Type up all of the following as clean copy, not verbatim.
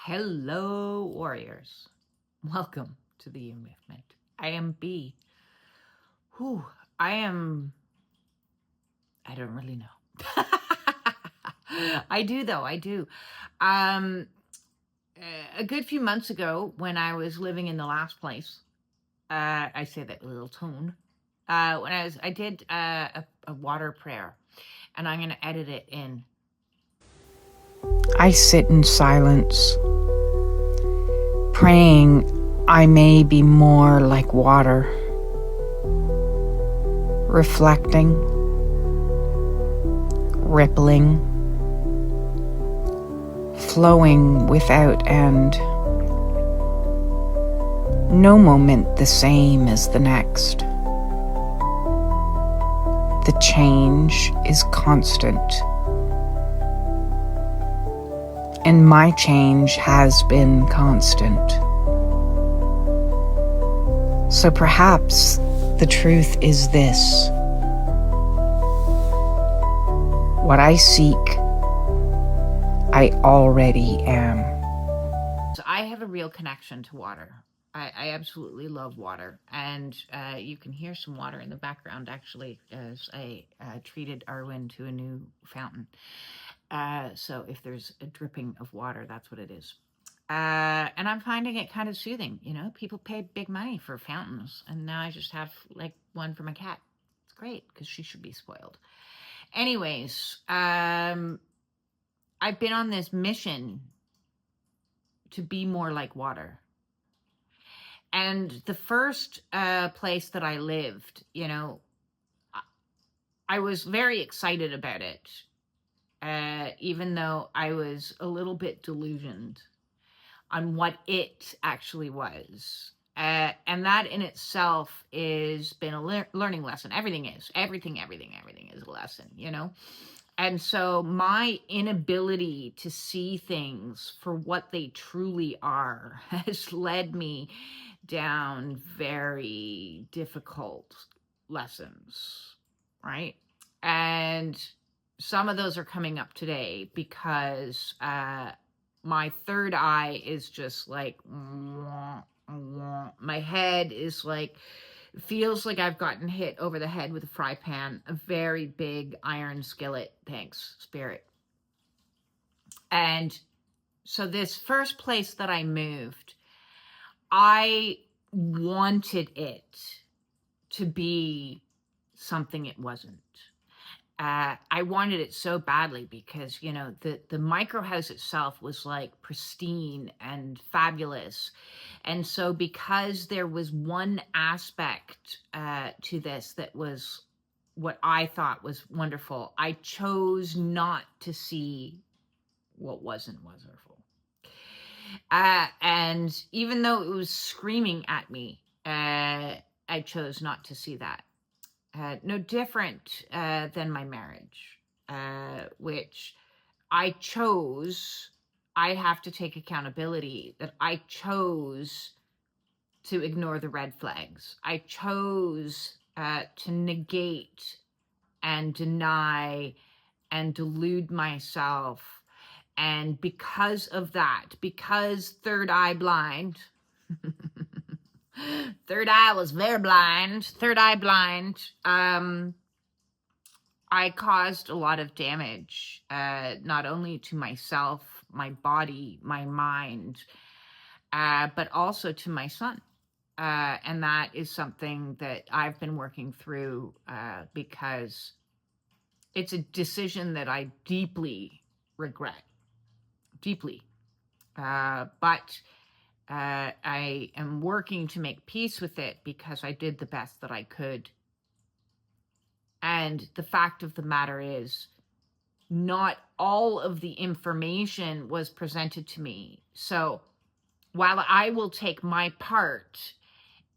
Hello, warriors. Welcome to the You Movement. I am B. I don't really know. I do, though. I do. A good few months ago, when I was living in the last place, I say that with a little tone. I did a water prayer, and I'm going to edit it in. I sit in silence, praying I may be more like water, reflecting, rippling, flowing without end. No moment the same as the next. The change is constant. And my change has been constant. So perhaps the truth is this: what I seek, I already am. So I have a real connection to water. I absolutely love water. And you can hear some water in the background, actually, as I treated Arwen to a new fountain. So if there's a dripping of water, that's what it is. And I'm finding it kind of soothing. You know, people pay big money for fountains, and now I just have like one for my cat. It's great because she should be spoiled. Anyways, I've been on this mission to be more like water. And the first place that I lived, you know, I was very excited about it, even though I was a little bit delusioned on what it actually was. And that in itself has been a learning lesson. Everything is a lesson, you know? And so my inability to see things for what they truly are has led me down very difficult lessons, right? And some of those are coming up today because my third eye is just like, my head is like, feels like I've gotten hit over the head with a fry pan, a very big iron skillet. Thanks, Spirit. And so this first place that I moved, I wanted it to be something it wasn't. I wanted it so badly because, you know, the micro house itself was like pristine and fabulous. And so because there was one aspect to this that was what I thought was wonderful, I chose not to see what wasn't wonderful. And even though it was screaming at me, I chose not to see that. No different than my marriage, which I chose. I have to take accountability that I chose to ignore the red flags. I chose to negate and deny and delude myself. And because of that, because third eye blind, third eye was very blind, third eye blind, I caused a lot of damage, not only to myself, my body, my mind, but also to my son. And that is something that I've been working through because it's a decision that I deeply regret, deeply. But I am working to make peace with it because I did the best that I could. And the fact of the matter is, not all of the information was presented to me. So while I will take my part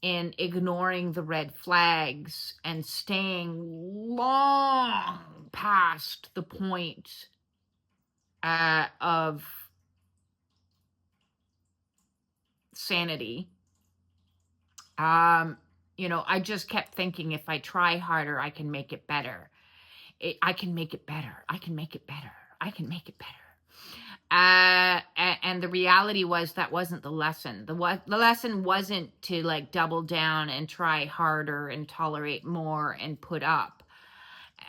in ignoring the red flags and staying long past the point of sanity, you know, I just kept thinking, if I try harder, I can make it better. I can make it better. I can make it better. I can make it better. And And the reality was that wasn't the lesson. The lesson wasn't to like double down and try harder and tolerate more and put up.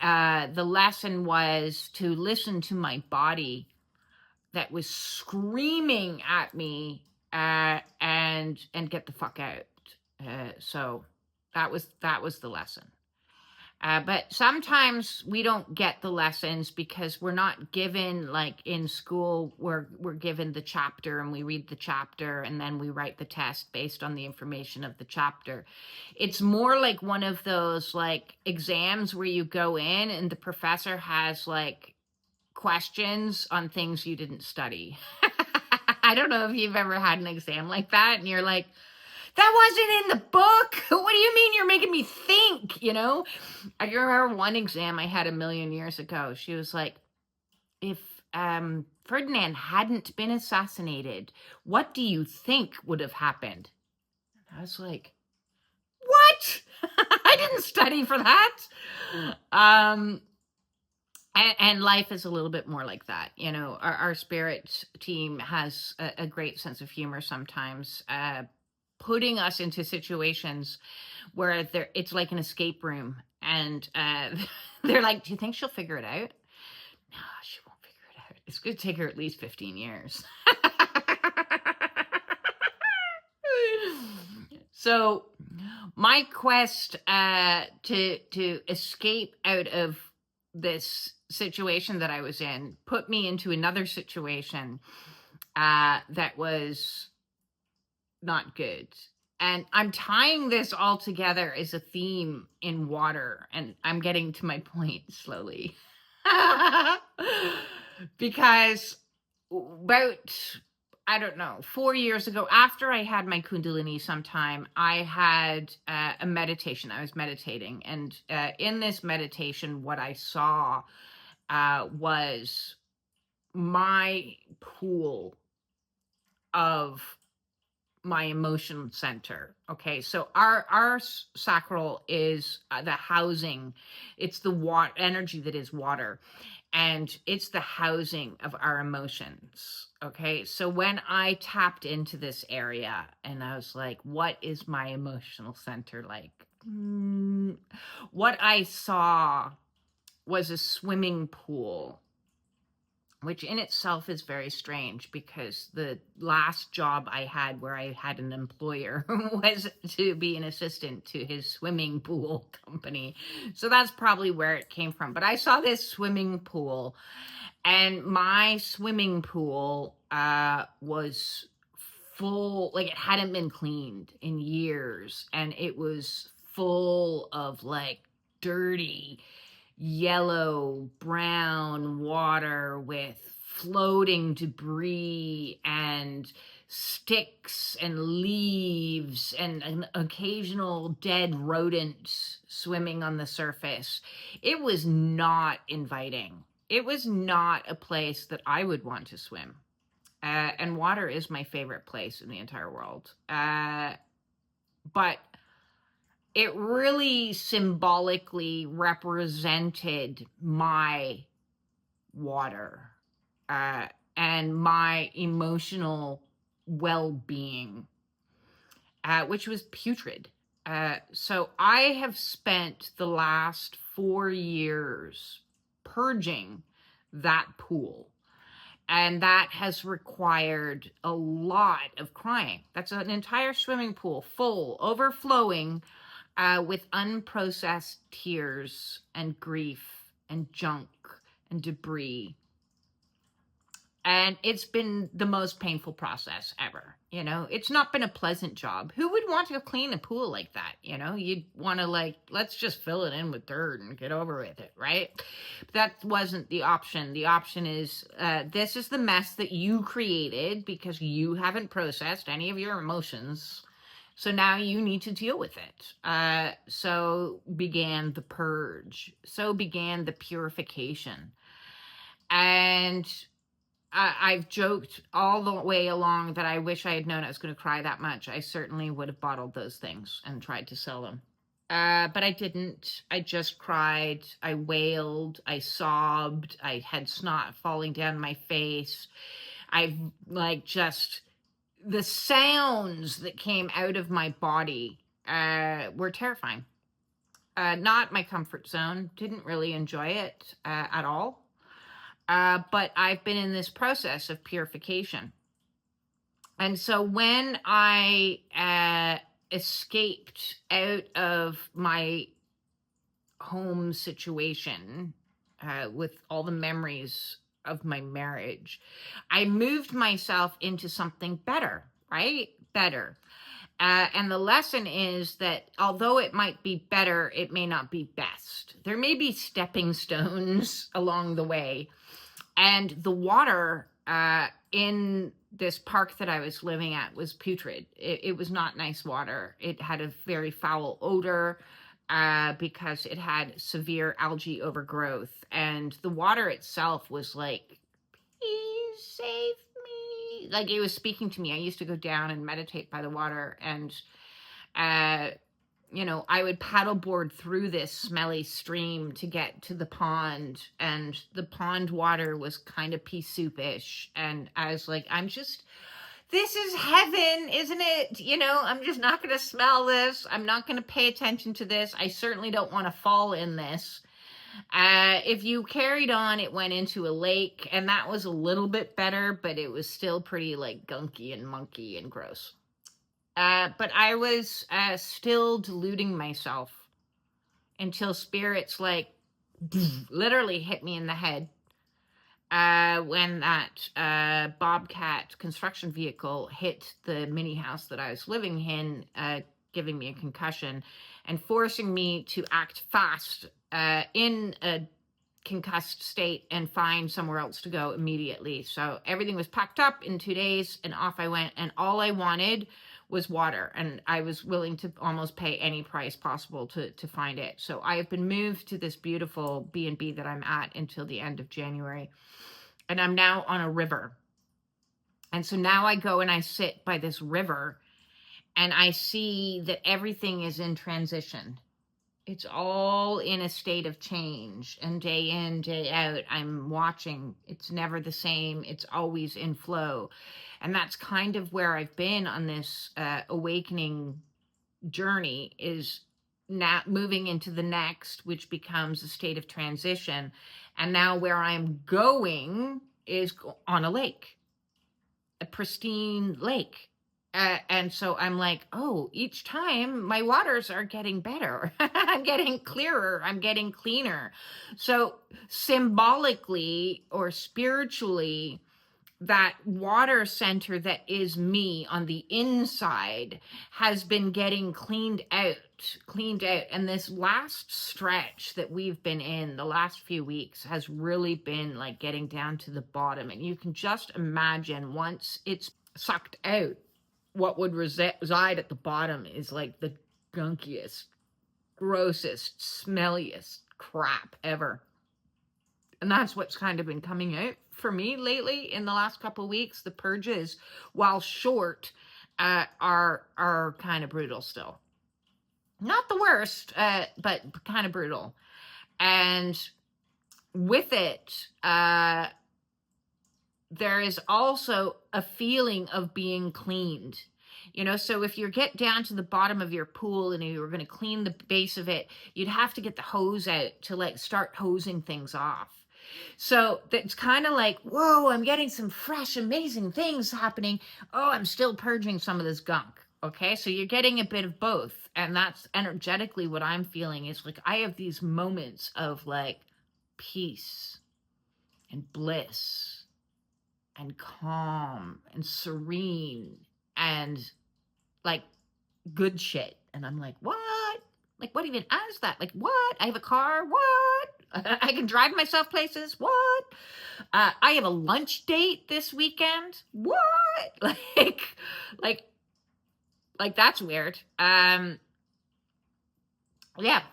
The lesson was to listen to my body that was screaming at me, and get the fuck out. So that was the lesson. But sometimes we don't get the lessons because we're not given, like in school, we're given the chapter and we read the chapter and then we write the test based on the information of the chapter. It's more like one of those like exams where you go in and the professor has like questions on things you didn't study. I don't know if you've ever had an exam like that and you're like, that wasn't in the book. What do you mean you're making me think, you know? I remember one exam I had a million years ago. She was like, if Ferdinand hadn't been assassinated, what do you think would have happened? I was like, what? I didn't study for that. And life is a little bit more like that. You know, our spirit team has a great sense of humor sometimes, putting us into situations where it's like an escape room. And they're like, do you think she'll figure it out? No, she won't figure it out. It's going to take her at least 15 years. So my quest to escape out of this situation that I was in put me into another situation that was not good. And I'm tying this all together as a theme in water, and I'm getting to my point slowly. Because about, I don't know, 4 years ago, after I had my Kundalini sometime, I had a meditation. I was meditating. And in this meditation, what I saw was my pool of my emotion center. Okay, so our sacral is the housing. It's the water energy that is water, and it's the housing of our emotions. Okay, so when I tapped into this area and I was like, what is my emotional center like? What I saw was a swimming pool, which in itself is very strange because the last job I had where I had an employer was to be an assistant to his swimming pool company. So that's probably where it came from. But I saw this swimming pool, and my swimming pool was full, like it hadn't been cleaned in years. And it was full of like dirty, yellow, brown water with floating debris and sticks and leaves and an occasional dead rodent swimming on the surface. It was not inviting. It was not a place that I would want to swim. And water is my favorite place in the entire world. But it really symbolically represented my water and my emotional well-being, which was putrid. So I have spent the last 4 years purging that pool. And that has required a lot of crying. That's an entire swimming pool full, overflowing, with unprocessed tears and grief and junk and debris. And it's been the most painful process ever. You know, it's not been a pleasant job. Who would want to clean a pool like that? You know, you'd want to like, let's just fill it in with dirt and get over with it, right? But that wasn't the option. The option is, this is the mess that you created because you haven't processed any of your emotions. So now you need to deal with it. So began the purge. So began the purification. And I've joked all the way along that I wish I had known I was going to cry that much. I certainly would have bottled those things and tried to sell them. But I didn't. I just cried. I wailed. I sobbed. I had snot falling down my face. I've like just the sounds that came out of my body were terrifying. Not my comfort zone. Didn't really enjoy it at all. But I've been in this process of purification. And so when I escaped out of my home situation with all the memories of my marriage, I moved myself into something better, right? Better. And the lesson is that although it might be better, it may not be best. There may be stepping stones along the way. And the water in this park that I was living at was putrid. It was not nice water. It had a very foul odor because it had severe algae overgrowth. And the water itself was like, please save me. Like it was speaking to me. I used to go down and meditate by the water, and you know, I would paddleboard through this smelly stream to get to the pond, and the pond water was kind of pea soupish. And I was like, this is heaven, isn't it? You know, I'm just not going to smell this. I'm not going to pay attention to this. I certainly don't want to fall in this. If you carried on, it went into a lake, and that was a little bit better, but it was still pretty like gunky and monkey and gross. But I was still deluding myself until spirits like literally hit me in the head when that Bobcat construction vehicle hit the mini house that I was living in, giving me a concussion and forcing me to act fast in a concussed state and find somewhere else to go immediately. So everything was packed up in 2 days and off I went, and all I wanted was water, and I was willing to almost pay any price possible to find it. So I have been moved to this beautiful B&B that I'm at until the end of January, and I'm now on a river. And so now I go and I sit by this river, and I see that everything is in transition. It's all in a state of change, and day in, day out, I'm watching. It's never the same. It's always in flow. And that's kind of where I've been on this awakening journey, is now moving into the next, which becomes a state of transition. And now where I'm going is on a lake, a pristine lake. And so I'm like, oh, each time my waters are getting better. I'm getting clearer. I'm getting cleaner. So symbolically or spiritually, that water center that is me on the inside has been getting cleaned out. And this last stretch that we've been in the last few weeks has really been like getting down to the bottom. And you can just imagine once it's sucked out, what would reside at the bottom is like the gunkiest, grossest, smelliest crap ever. And that's what's kind of been coming out for me lately in the last couple of weeks. The purges, while short, are kind of brutal still. Not the worst, but kind of brutal. And with it, there is also a feeling of being cleaned. You know, so if you get down to the bottom of your pool and you were going to clean the base of it, you'd have to get the hose out to like start hosing things off. So it's kind of like, whoa, I'm getting some fresh, amazing things happening. Oh, I'm still purging some of this gunk. Okay, so you're getting a bit of both. And that's energetically what I'm feeling is like I have these moments of like peace and bliss and calm and serene and like good shit. And I'm like, what? Like, what even is that? Like, what? I have a car? What? I can drive myself places? What? I have a lunch date this weekend? What? Like that's weird. Yeah,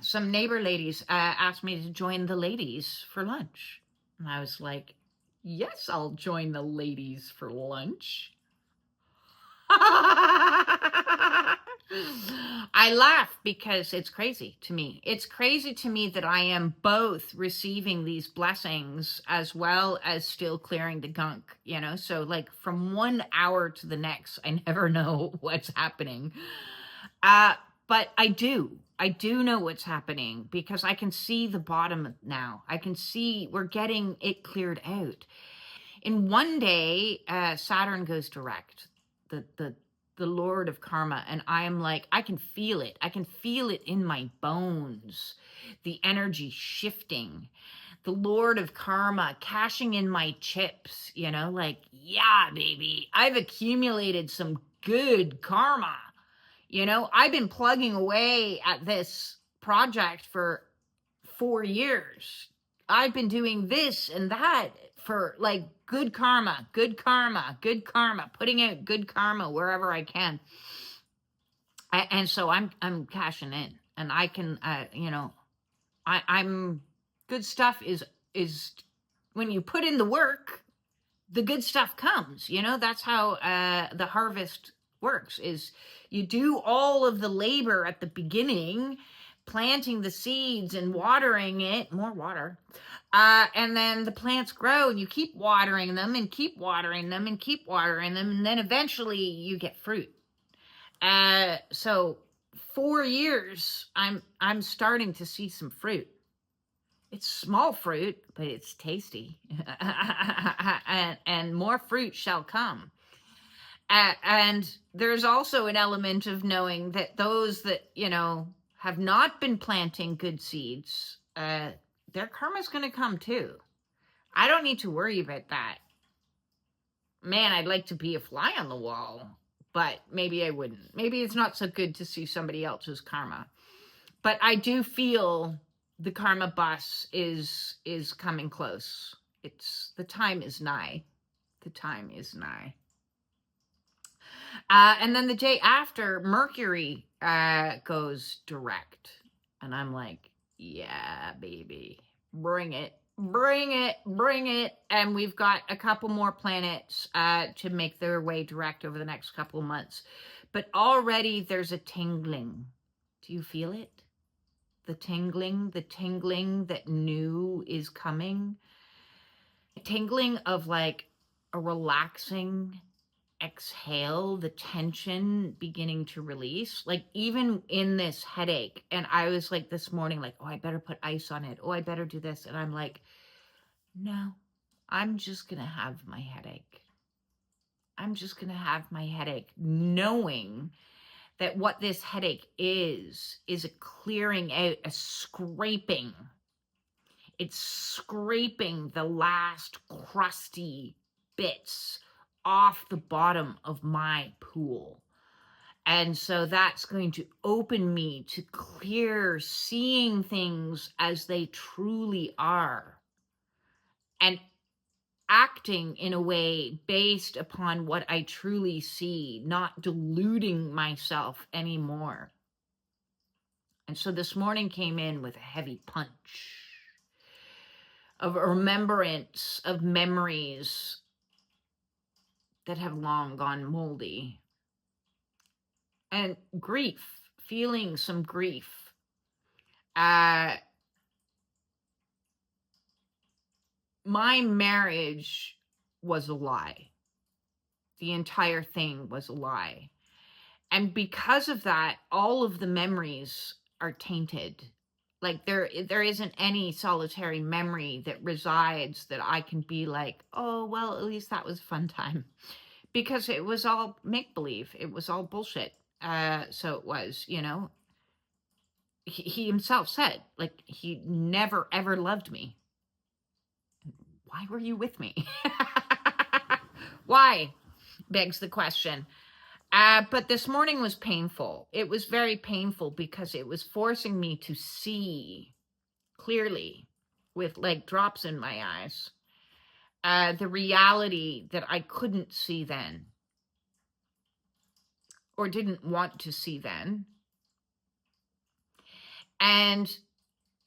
some neighbor ladies asked me to join the ladies for lunch. And I was like, yes, I'll join the ladies for lunch. I laugh because it's crazy to me. It's crazy to me that I am both receiving these blessings as well as still clearing the gunk, you know? So, like, from 1 hour to the next, I never know what's happening. Uh, but I do. I do know what's happening because I can see the bottom now. I can see we're getting it cleared out. In one day, Saturn goes direct, the Lord of Karma, and I'm like, I can feel it. I can feel it in my bones. The energy shifting. The Lord of Karma cashing in my chips, you know, like, yeah, baby, I've accumulated some good karma. You know, I've been plugging away at this project for 4 years. I've been doing this and that for like good karma, good karma, good karma, putting out good karma wherever I can. And so I'm cashing in, and I can, you know, I'm good stuff is when you put in the work, the good stuff comes, you know. That's how the harvest works, is you do all of the labor at the beginning, planting the seeds and watering it, more water, and then the plants grow, and you keep watering them and keep watering them and keep watering them, and then eventually you get fruit. So 4 years I'm starting to see some fruit. It's small fruit, but it's tasty. And more fruit shall come. And there's also an element of knowing that those that, you know, have not been planting good seeds, their karma's going to come too. I don't need to worry about that. Man, I'd like to be a fly on the wall, but maybe I wouldn't. Maybe it's not so good to see somebody else's karma. But I do feel the karma bus is coming close. It's the time is nigh. The time is nigh. And then the day after, Mercury goes direct, and I'm like, yeah, baby, bring it, bring it, bring it. And we've got a couple more planets to make their way direct over the next couple of months, but already there's a tingling. Do you feel it? The tingling that new is coming. Tingling of like a relaxing exhale, the tension beginning to release. Like even in this headache, and I was like this morning, like, oh, I better put ice on it. Oh, I better do this. And I'm like, no, I'm just going to have my headache. I'm just going to have my headache, knowing that what this headache is a clearing out, a scraping. It's scraping the last crusty bits off the bottom of my pool. And so that's going to open me to clear seeing things as they truly are, and acting in a way based upon what I truly see, not deluding myself anymore. And so this morning came in with a heavy punch of remembrance of memories that have long gone moldy, and grief, feeling some grief. My marriage was a lie. The entire thing was a lie. And because of that, all of the memories are tainted. Like there isn't any solitary memory that resides that I can be like, oh, well, at least that was a fun time. Because it was all make-believe. It was all bullshit. So it was, you know, he himself said, like, he never, ever loved me. Why were you with me? Why? Begs the question. But this morning was painful. It was very painful because it was forcing me to see clearly, with like drops in my eyes, the reality that I couldn't see then, or didn't want to see then. And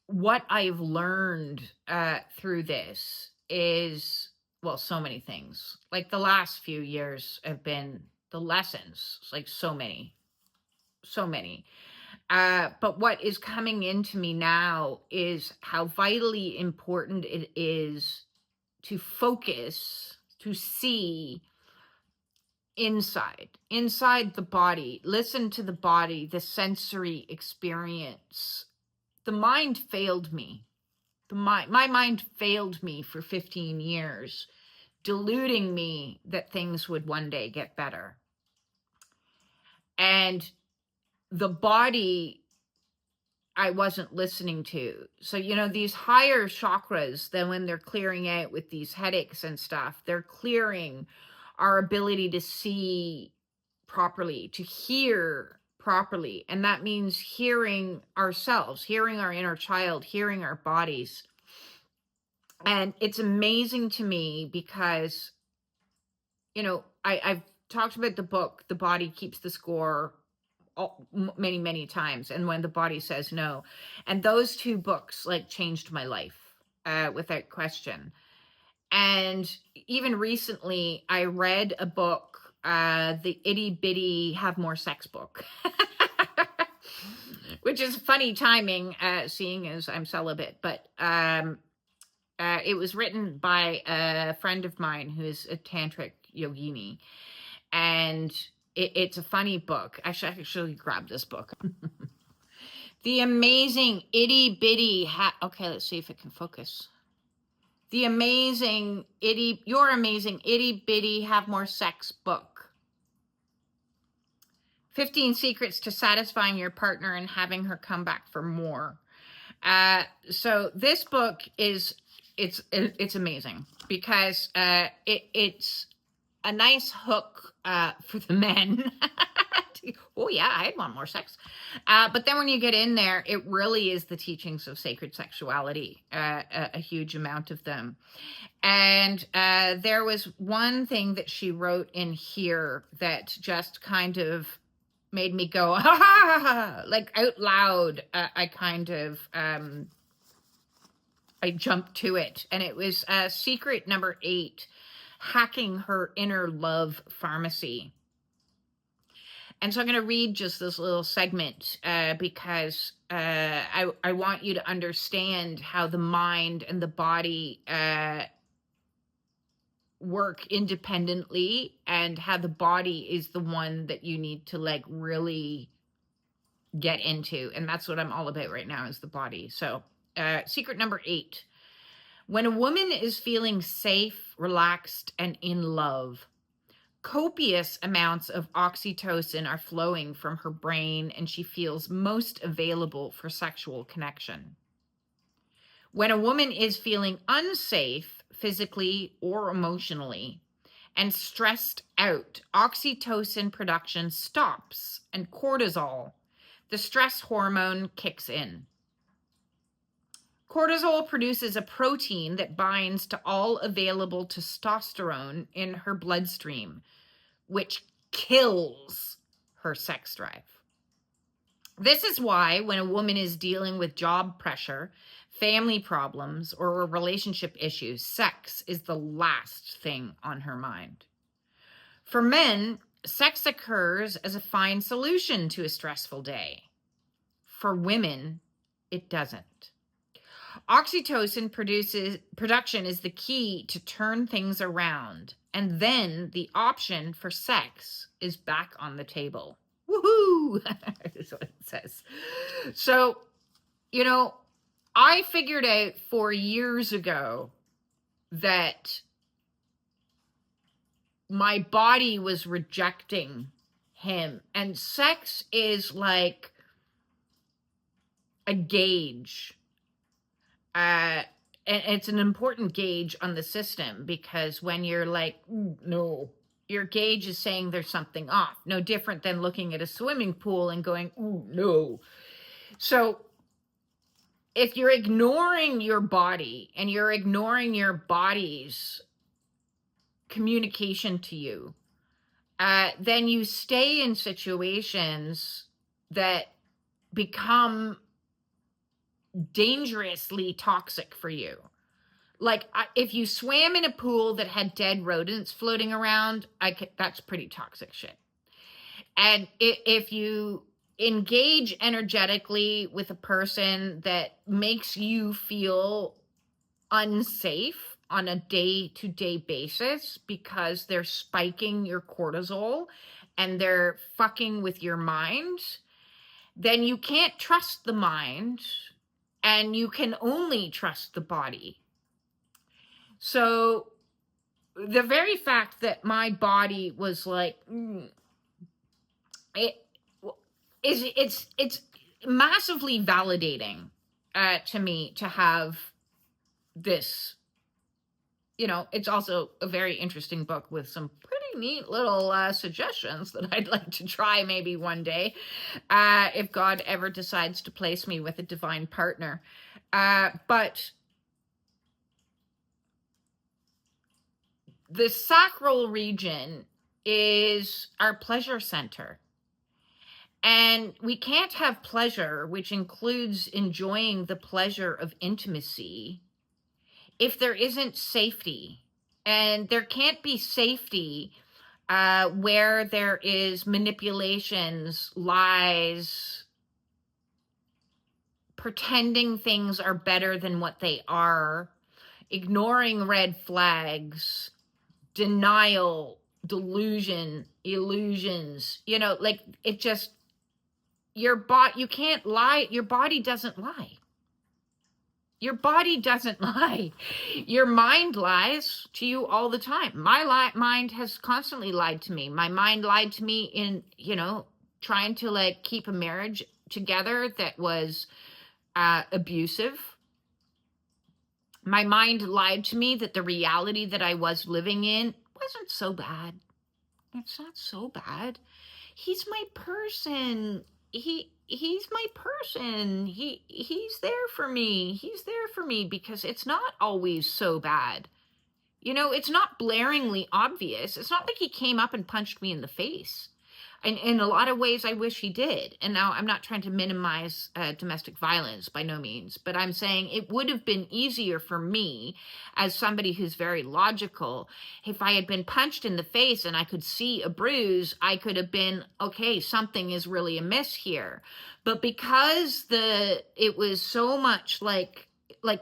what I've learned through this is, well, so many things. Like the last few years have been the lessons, like so many. so many. But what is coming into me now is how vitally important it is to focus, to see inside the body, listen to the body, the sensory experience. The mind failed me. My mind failed me for 15 years, deluding me that things would one day get better. And the body I wasn't listening to. So, these higher chakras, then when they're clearing out with these headaches and stuff, they're clearing our ability to see properly, to hear properly. And that means hearing ourselves, hearing our inner child, hearing our bodies. And it's amazing to me because, I've talked about the book, The Body Keeps the Score, many, many times. And When the Body Says No. And those two books changed my life without question. And even recently I read a book, the Itty Bitty Have More Sex book, which is funny timing, seeing as I'm celibate. But it was written by a friend of mine who is a tantric yogini. And it's a funny book. I should actually grab this book. The Amazing Itty Bitty okay, let's see if it can focus. Your Amazing Itty Bitty Have More Sex book. 15 Secrets to Satisfying Your Partner and Having Her Come Back for More. So this book it's amazing because it's a nice hook for the men. Oh yeah, I'd want more sex. But then when you get in there, it really is the teachings of sacred sexuality, a huge amount of them. And there was one thing that she wrote in here that just kind of made me go, ha ha ha, like out loud. I jumped to it. And it was secret number 8, hacking her inner love pharmacy. And so I'm going to read just this little segment because I want you to understand how the mind and the body work independently, and how the body is the one that you need to really get into. And that's what I'm all about right now, is the body. So secret number 8. When a woman is feeling safe, relaxed, and in love, copious amounts of oxytocin are flowing from her brain, and she feels most available for sexual connection. When a woman is feeling unsafe, physically or emotionally, and stressed out, oxytocin production stops and cortisol, the stress hormone, kicks in. Cortisol produces a protein that binds to all available testosterone in her bloodstream, which kills her sex drive. This is why when a woman is dealing with job pressure, family problems, or relationship issues, sex is the last thing on her mind. For men, sex occurs as a fine solution to a stressful day. For women, it doesn't. Oxytocin production is the key to turn things around, and then the option for sex is back on the table. Woohoo! That's what it says. So, I figured out 4 years ago that my body was rejecting him, and sex is like a gauge. And it's an important gauge on the system, because when you're like, no, your gauge is saying there's something off. No different than looking at a swimming pool and going, ooh, no. So if you're ignoring your body and you're ignoring your body's communication to you, then you stay in situations that become dangerously toxic for you. Like if you swam in a pool that had dead rodents floating around, that's pretty toxic shit. And if you engage energetically with a person that makes you feel unsafe on a day-to-day basis because they're spiking your cortisol and they're fucking with your mind, then you can't trust the mind and you can only trust the body. So the very fact that my body was like, it's massively validating to me to have this. You know, it's also a very interesting book with some pretty neat little suggestions that I'd like to try maybe one day, if God ever decides to place me with a divine partner. But the sacral region is our pleasure center. And we can't have pleasure, which includes enjoying the pleasure of intimacy, if there isn't safety. And there can't be safety where there is manipulations, lies, pretending things are better than what they are, ignoring red flags, denial, delusion, illusions. You know, like, it just, you can't lie. Your body doesn't lie. Your body doesn't lie. Your mind lies to you all the time. My mind has constantly lied to me. My mind lied to me in, trying to like keep a marriage together that was abusive. My mind lied to me that the reality that I was living in wasn't so bad. It's not so bad. He's my person. He's my person. He's there for me. He's there for me because it's not always so bad. It's not blaringly obvious. It's not like he came up and punched me in the face. And in a lot of ways, I wish he did. And now I'm not trying to minimize domestic violence by no means, but I'm saying it would have been easier for me as somebody who's very logical. If I had been punched in the face and I could see a bruise, I could have been, okay, something is really amiss here. But because it was so much like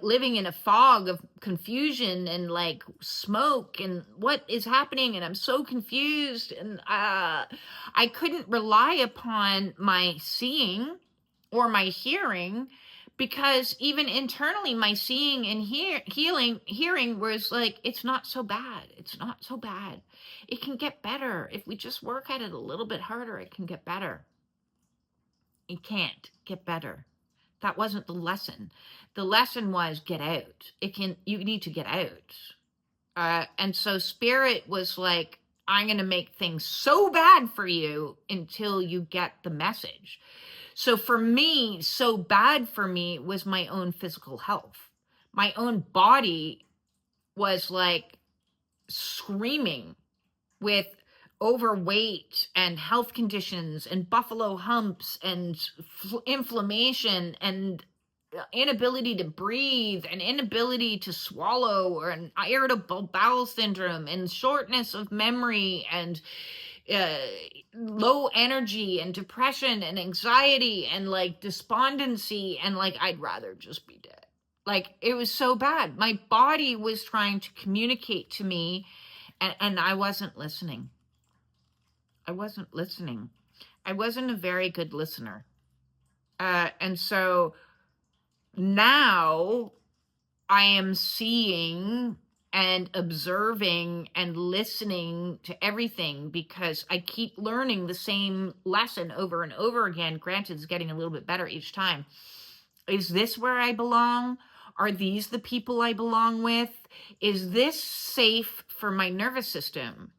living in a fog of confusion and like smoke and what is happening, and I'm so confused, and I couldn't rely upon my seeing or my hearing, because even internally my seeing and hearing was like, it's not so bad. It's not so bad. It can get better. If we just work at it a little bit harder, it can get better. It can't get better. That wasn't the lesson. The lesson was get out. You need to get out. And so Spirit was like, I'm going to make things so bad for you until you get the message. So for me, so bad for me was my own physical health. My own body was like screaming with overweight and health conditions and buffalo humps and inflammation and inability to breathe and inability to swallow, or an irritable bowel syndrome and shortness of memory and low energy and depression and anxiety and like despondency, and like I'd rather just be dead. Like, it was so bad. My body was trying to communicate to me, and I wasn't listening. I wasn't listening. I wasn't a very good listener. And so now I am seeing and observing and listening to everything, because I keep learning the same lesson over and over again. Granted, it's getting a little bit better each time. Is this where I belong? Are these the people I belong with? Is this safe for my nervous system?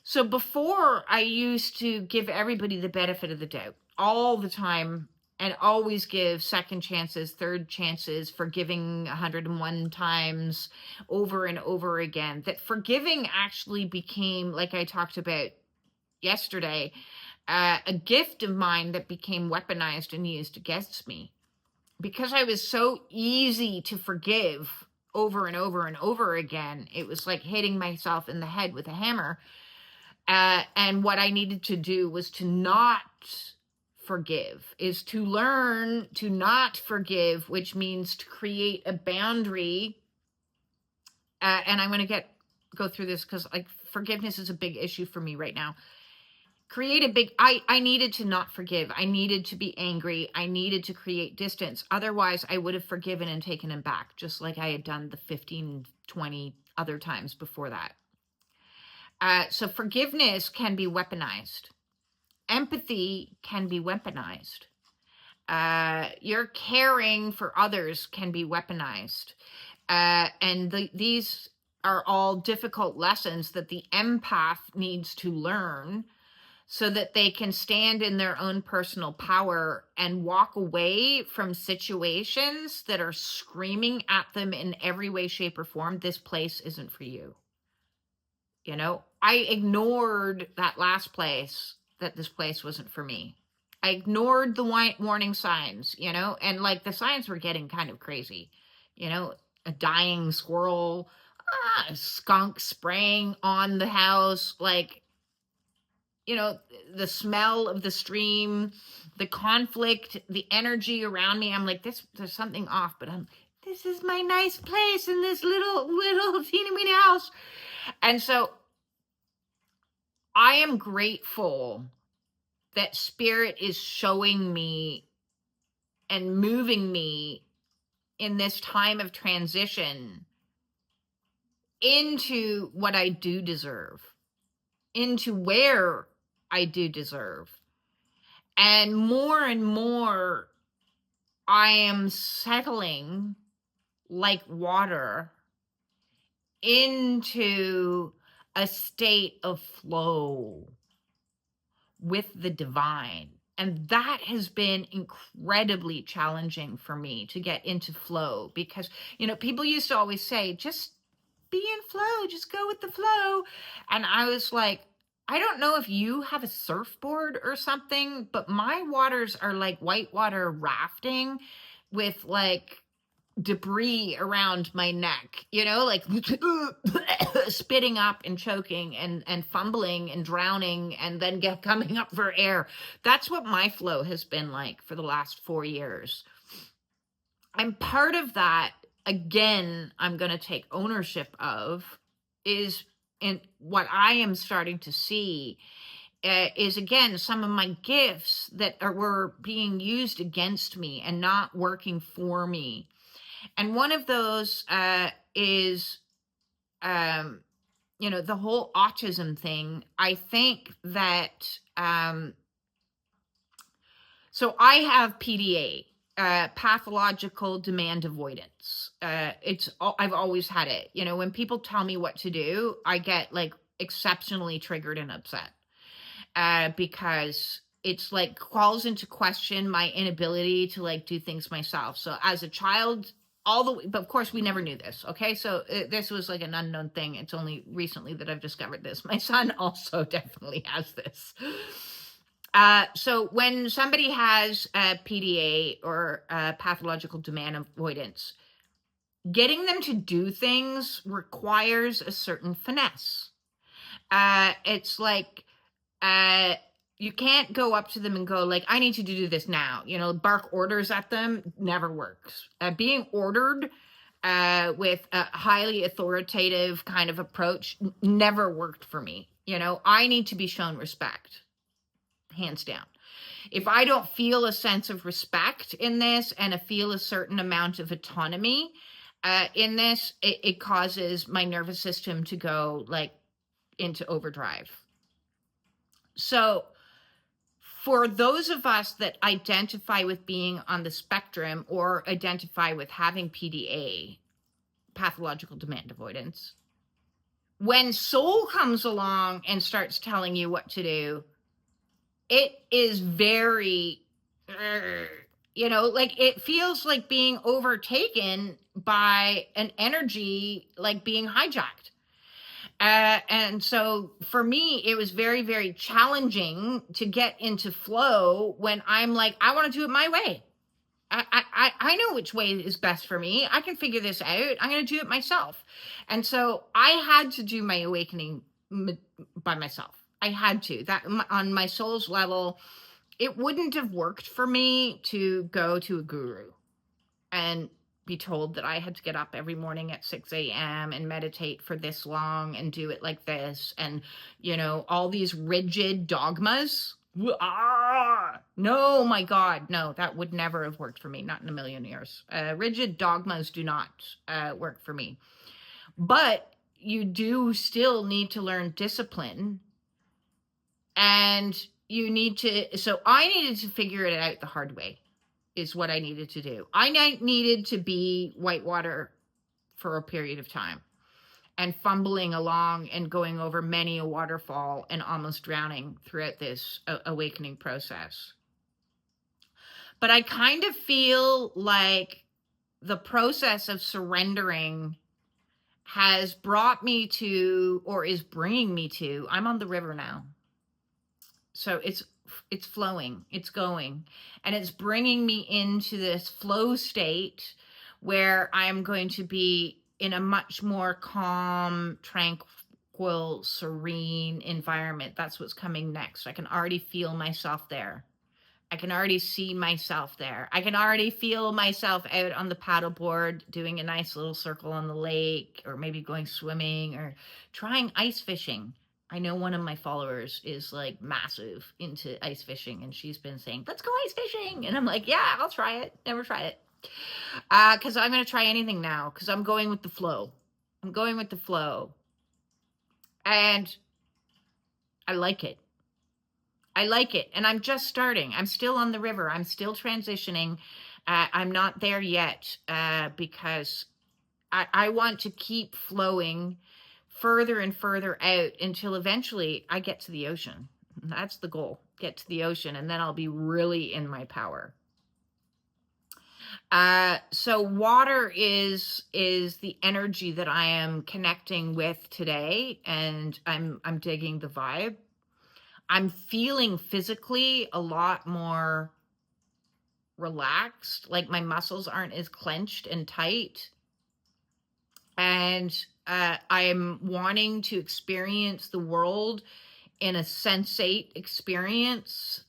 So before, I used to give everybody the benefit of the doubt all the time, and always give second chances, third chances, forgiving 101 times over and over again. That forgiving actually became, like I talked about yesterday, a gift of mine that became weaponized and used against me. Because I was so easy to forgive over and over and over again, it was like hitting myself in the head with a hammer. And what I needed to do was to not forgive, is to learn to not forgive, which means to create a boundary. And I'm going to go through this because like forgiveness is a big issue for me right now. I needed to not forgive. I needed to be angry. I needed to create distance. Otherwise, I would have forgiven and taken him back, just like I had done the 15, 20 other times before that. So forgiveness can be weaponized. Empathy can be weaponized. Your caring for others can be weaponized. And these are all difficult lessons that the empath needs to learn so that they can stand in their own personal power and walk away from situations that are screaming at them in every way, shape, or form. This place isn't for you. You know, I ignored that last place, that this place wasn't for me. I ignored the warning signs, you know, and like the signs were getting kind of crazy, you know, a dying squirrel, a skunk spraying on the house, like, you know, the smell of the stream, the conflict, the energy around me. I'm like, there's something off, but this is my nice place in this little teeny weeny house. And so I am grateful that spirit is showing me and moving me in this time of transition into what I do deserve, into where I do deserve. And more, I am settling like water into a state of flow with the divine. And that has been incredibly challenging for me to get into flow because, you know, people used to always say, just be in flow, just go with the flow. And I was like, I don't know if you have a surfboard or something, but my waters are like whitewater rafting with like debris around my neck, you know, like spitting up and choking and fumbling and drowning and then coming up for air. That's what my flow has been like for the last 4 years. And part of that, again, I'm going to take ownership of is in what I am starting to see is again some of my gifts that were being used against me and not working for me. And one of those is, you know, the whole autism thing. I think that, so I have PDA, pathological demand avoidance. I've always had it. You know, when people tell me what to do, I get like exceptionally triggered and upset because it's like calls into question my inability to like do things myself. So as a child, all the way, but of course we never knew this. Okay. So this was like an unknown thing. It's only recently that I've discovered this. My son also definitely has this. So when somebody has a PDA or pathological demand avoidance, getting them to do things requires a certain finesse. It's like, you can't go up to them and go like, I need you to do this now, you know, bark orders at them, never works. Being ordered with a highly authoritative kind of approach never worked for me. You know, I need to be shown respect, hands down. If I don't feel a sense of respect in this and feel a certain amount of autonomy in this, it causes my nervous system to go like into overdrive. So for those of us that identify with being on the spectrum or identify with having PDA, pathological demand avoidance, when soul comes along and starts telling you what to do, it is very, you know, like it feels like being overtaken by an energy, like being hijacked. And so for me, it was very, very challenging to get into flow when I'm like, I want to do it my way. I know which way is best for me. I can figure this out. I'm going to do it myself. And so I had to do my awakening by myself. I had to. That on my soul's level, it wouldn't have worked for me to go to a guru and be told that I had to get up every morning at 6 a.m. and meditate for this long and do it like this. And, you know, all these rigid dogmas. No, my God, no, that would never have worked for me. Not in a million years. Rigid dogmas do not work for me. But you do still need to learn discipline. And you need to, so I needed to figure it out the hard way, is what I needed to do. I needed to be whitewater for a period of time and fumbling along and going over many a waterfall and almost drowning throughout this awakening process. But I kind of feel like the process of surrendering has brought me to, or is bringing me to, I'm on the river now. So it's flowing, it's going, and it's bringing me into this flow state where I'm going to be in a much more calm, tranquil, serene environment. That's what's coming next. I can already feel myself there. I can already see myself there. I can already feel myself out on the paddleboard doing a nice little circle on the lake, or maybe going swimming or trying ice fishing. I know one of my followers is like massive into ice fishing, and she's been saying, let's go ice fishing. And I'm like, yeah, I'll try it. Never tried it. Because I'm going to try anything now, because I'm going with the flow. I'm going with the flow. And I like it. I like it. And I'm just starting. I'm still on the river. I'm still transitioning. I'm not there yet because I want to keep flowing further and further out until eventually I get to the ocean. That's the goal. Get to the ocean, and then I'll be really in my power. So water is the energy that I am connecting with today, and I'm digging the vibe. I'm feeling physically a lot more relaxed, like my muscles aren't as clenched and tight. And I'm wanting to experience the world in a sensate experience.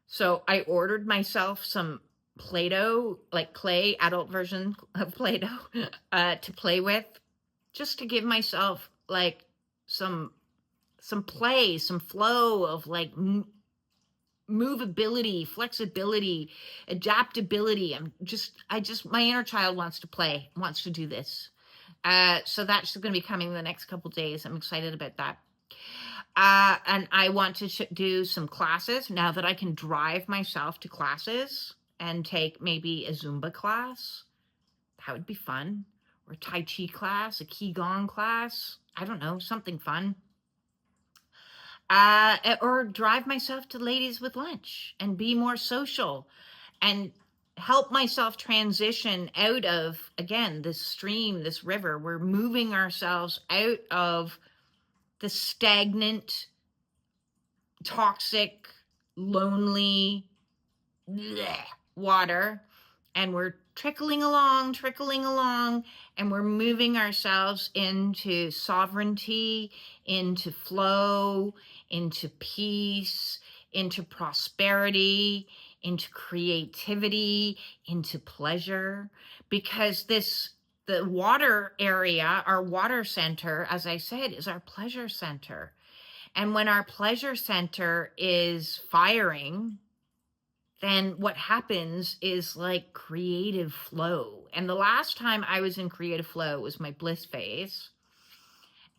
So I ordered myself some Play-Doh, like clay, adult version of Play-Doh, to play with, just to give myself like some play, some flow of like movability, flexibility, adaptability. My inner child wants to play, wants to do this. So that's going to be coming the next couple days. I'm excited about that. And I want to do some classes now that I can drive myself to classes and take maybe a Zumba class. That would be fun. Or a Tai Chi class, a Qigong class. I don't know, something fun. Or drive myself to Ladies with Lunch and be more social and help myself transition out of, again, this stream, this river. We're moving ourselves out of the stagnant, toxic, lonely water, and we're trickling along, and we're moving ourselves into sovereignty, into flow, into peace, into prosperity, into creativity, into pleasure. Because the water area, our water center, as I said, is our pleasure center. And when our pleasure center is firing, then what happens is like creative flow. And the last time I was in creative flow was my bliss phase.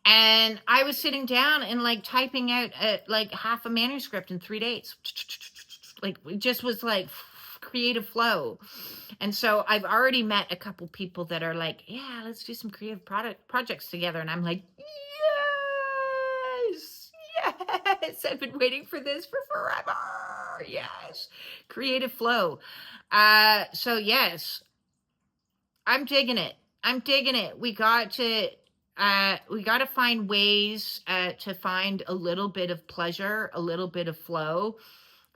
And I was sitting down and like typing out like half a manuscript in 3 days. Like it just was like creative flow. And so I've already met a couple people that are like, yeah, let's do some creative projects together. And I'm like, yes, I've been waiting for this for forever. Yes, creative flow. So yes, I'm digging it. We got to find ways to find a little bit of pleasure, a little bit of flow,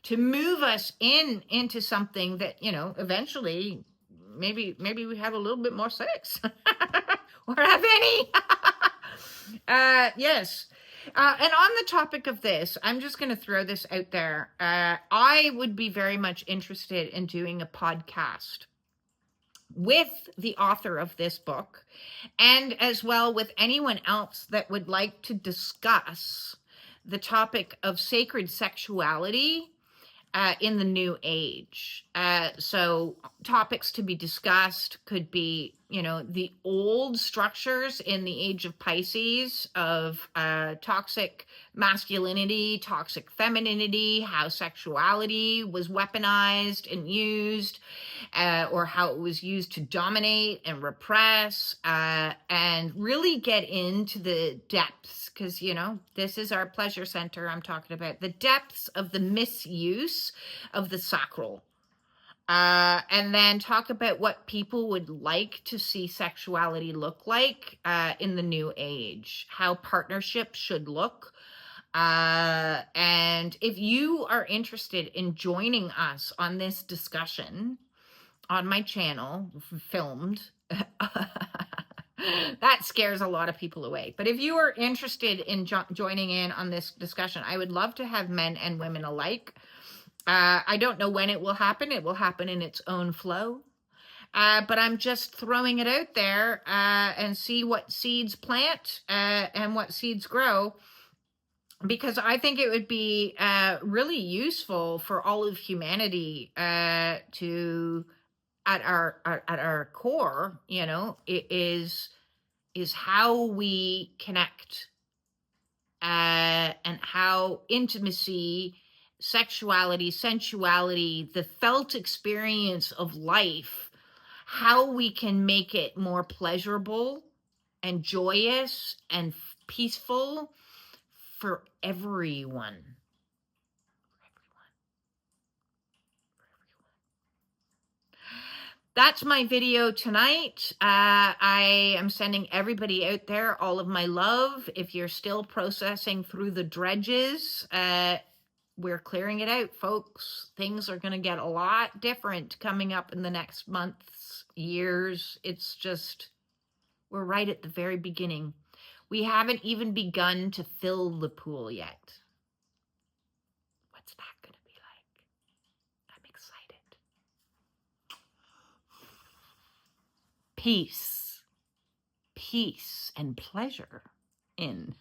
to move us into something that, you know, eventually maybe we have a little bit more sex or have any. Yes. And on the topic of this, I'm just going to throw this out there. I would be very much interested in doing a podcast with the author of this book, and as well with anyone else that would like to discuss the topic of sacred sexuality in the new age. So topics to be discussed could be, the old structures in the age of Pisces of toxic masculinity, toxic femininity, how sexuality was weaponized and used, or how it was used to dominate and repress, and really get into the depths, because, this is our pleasure center. I'm talking about the depths of the misuse of the sacral. And then talk about what people would like to see sexuality look like in the new age, how partnership should look. And if you are interested in joining us on this discussion on my channel, filmed, that scares a lot of people away. But if you are interested in joining in on this discussion, I would love to have men and women alike. I don't know when it will happen. It will happen in its own flow. But I'm just throwing it out there and see what seeds plant and what seeds grow, because I think it would be really useful for all of humanity to, at our core, it is how we connect and how intimacy, sexuality, sensuality, the felt experience of life, how we can make it more pleasurable and joyous and peaceful for everyone. That's my video tonight. I am sending everybody out there all of my love. If you're still processing through the dredges, we're clearing it out, folks. Things are going to get a lot different coming up in the next months, years. It's just, we're right at the very beginning. We haven't even begun to fill the pool yet. What's that going to be like? I'm excited. Peace and pleasure in